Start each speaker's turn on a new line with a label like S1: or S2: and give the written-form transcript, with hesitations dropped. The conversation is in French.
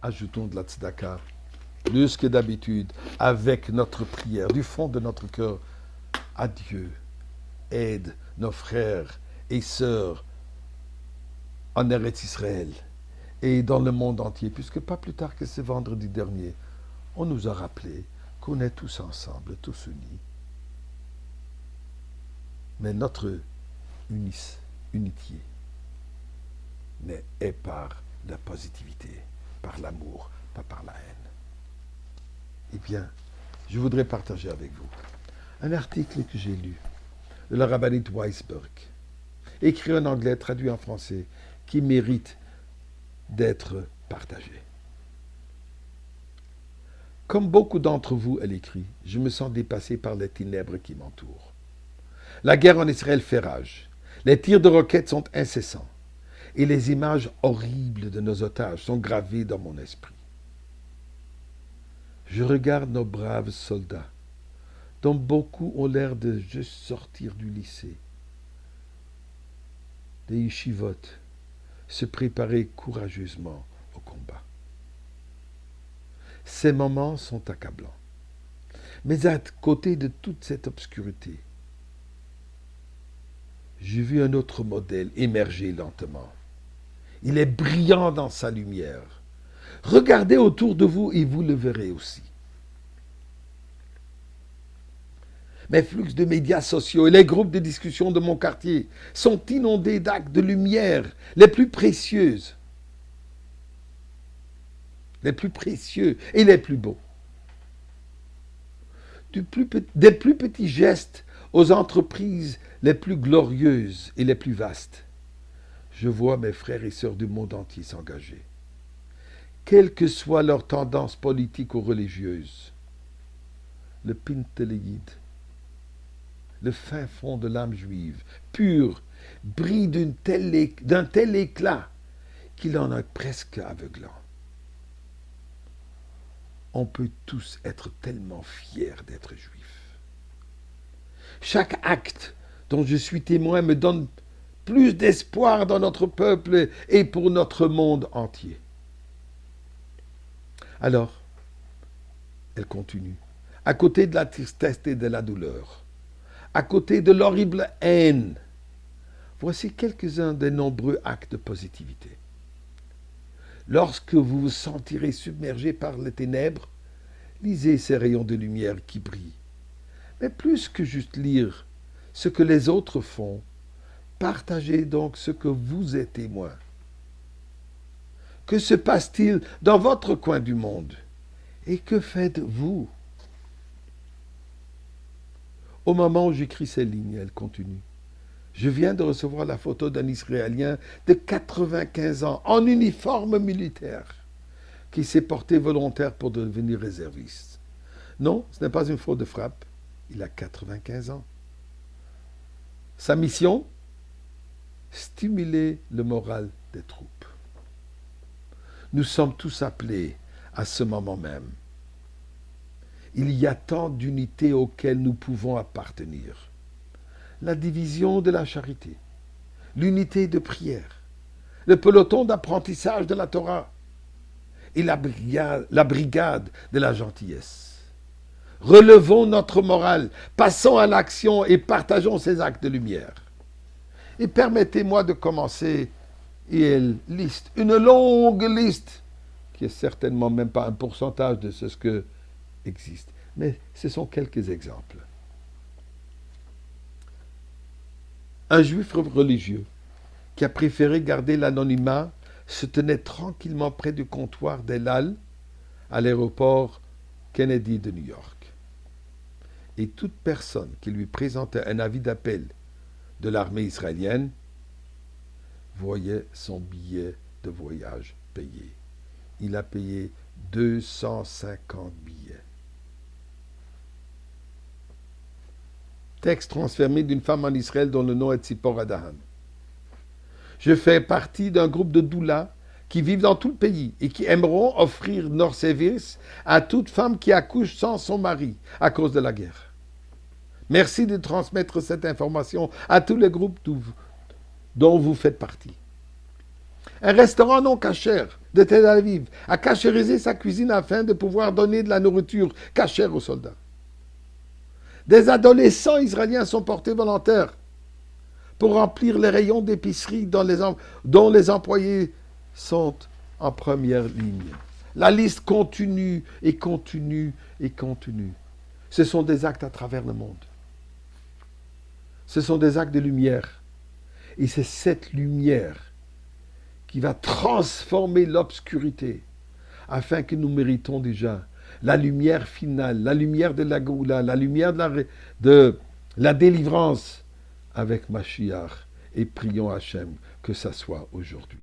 S1: ajoutons de la tzedaka, plus que d'habitude, avec notre prière, du fond de notre cœur, à Dieu. Aide nos frères et sœurs en Eretz Israël et dans le monde entier, puisque pas plus tard que ce vendredi dernier, on nous a rappelé qu'on est tous ensemble, tous unis. Mais notre unité est par la positivité, par l'amour, pas par la haine. Eh bien, je voudrais partager avec vous un article que j'ai lu de la rabbinite Weisberg, écrit en anglais, traduit en français, qui mérite d'être partagé. Comme beaucoup d'entre vous, elle écrit, je me sens dépassé par les ténèbres qui m'entourent. La guerre en Israël fait rage. Les tirs de roquettes sont incessants. Et les images horribles de nos otages sont gravées dans mon esprit. Je regarde nos braves soldats, dont beaucoup ont l'air de juste sortir du lycée, des yeshivot, se préparer courageusement au combat. Ces moments sont accablants. Mais à côté de toute cette obscurité, j'ai vu un autre modèle émerger lentement. Il est brillant dans sa lumière. Regardez autour de vous et vous le verrez aussi. Mes flux de médias sociaux et les groupes de discussion de mon quartier sont inondés d'actes de lumière les plus précieuses, les plus précieux et les plus beaux. Des plus petits gestes aux entreprises les plus glorieuses et les plus vastes. Je vois mes frères et sœurs du monde entier s'engager. Quelle que soit leur tendance politique ou religieuse, le Pinteléide, le fin fond de l'âme juive, pur, brille d'un tel éclat qu'il en est presque aveuglant. On peut tous être tellement fiers d'être juifs. Chaque acte dont je suis témoin me donne plus d'espoir dans notre peuple et pour notre monde entier. Alors, elle continue, à côté de la tristesse et de la douleur, à côté de l'horrible haine, voici quelques-uns des nombreux actes de positivité. Lorsque vous vous sentirez submergé par les ténèbres, lisez ces rayons de lumière qui brillent. Mais plus que juste lire ce que les autres font, partagez donc ce que vous êtes témoin. Que se passe-t-il dans votre coin du monde? Et que faites-vous? Au moment où j'écris ces lignes, elle continue. Je viens de recevoir la photo d'un Israélien de 95 ans, en uniforme militaire, qui s'est porté volontaire pour devenir réserviste. Non, ce n'est pas une faute de frappe. Il a 95 ans. Sa mission? Stimuler le moral des troupes. Nous sommes tous appelés à ce moment même. Il y a tant d'unités auxquelles nous pouvons appartenir. La division de la charité, l'unité de prière, le peloton d'apprentissage de la Torah et la brigade de la gentillesse. Relevons notre morale, passons à l'action et partageons ces actes de lumière. Et permettez-moi de commencer, et elle liste, une longue liste, qui est certainement même pas un pourcentage de ce que existe. Mais ce sont quelques exemples. Un juif religieux qui a préféré garder l'anonymat se tenait tranquillement près du comptoir d'El Al à l'aéroport Kennedy de New York. Et toute personne qui lui présentait un avis d'appel de l'armée israélienne voyait son billet de voyage payé. Il a payé 250 billets. Texte transformé d'une femme en Israël dont le nom est Tzipora Dahan. Je fais partie d'un groupe de doulas qui vivent dans tout le pays et qui aimeront offrir leur service à toute femme qui accouche sans son mari à cause de la guerre. Merci de transmettre cette information à tous les groupes dont vous faites partie. Un restaurant non cachère de Tel Aviv a cachérisé sa cuisine afin de pouvoir donner de la nourriture cachère aux soldats. Des adolescents israéliens sont portés volontaires pour remplir les rayons d'épicerie dont les employés sont en première ligne. La liste continue et continue et continue. Ce sont des actes à travers le monde. Ce sont des actes de lumière. Et c'est cette lumière qui va transformer l'obscurité afin que nous méritons déjà la lumière finale, la lumière de la Goula, la lumière de la délivrance avec Mashiach. Et prions Hachem que ça soit aujourd'hui.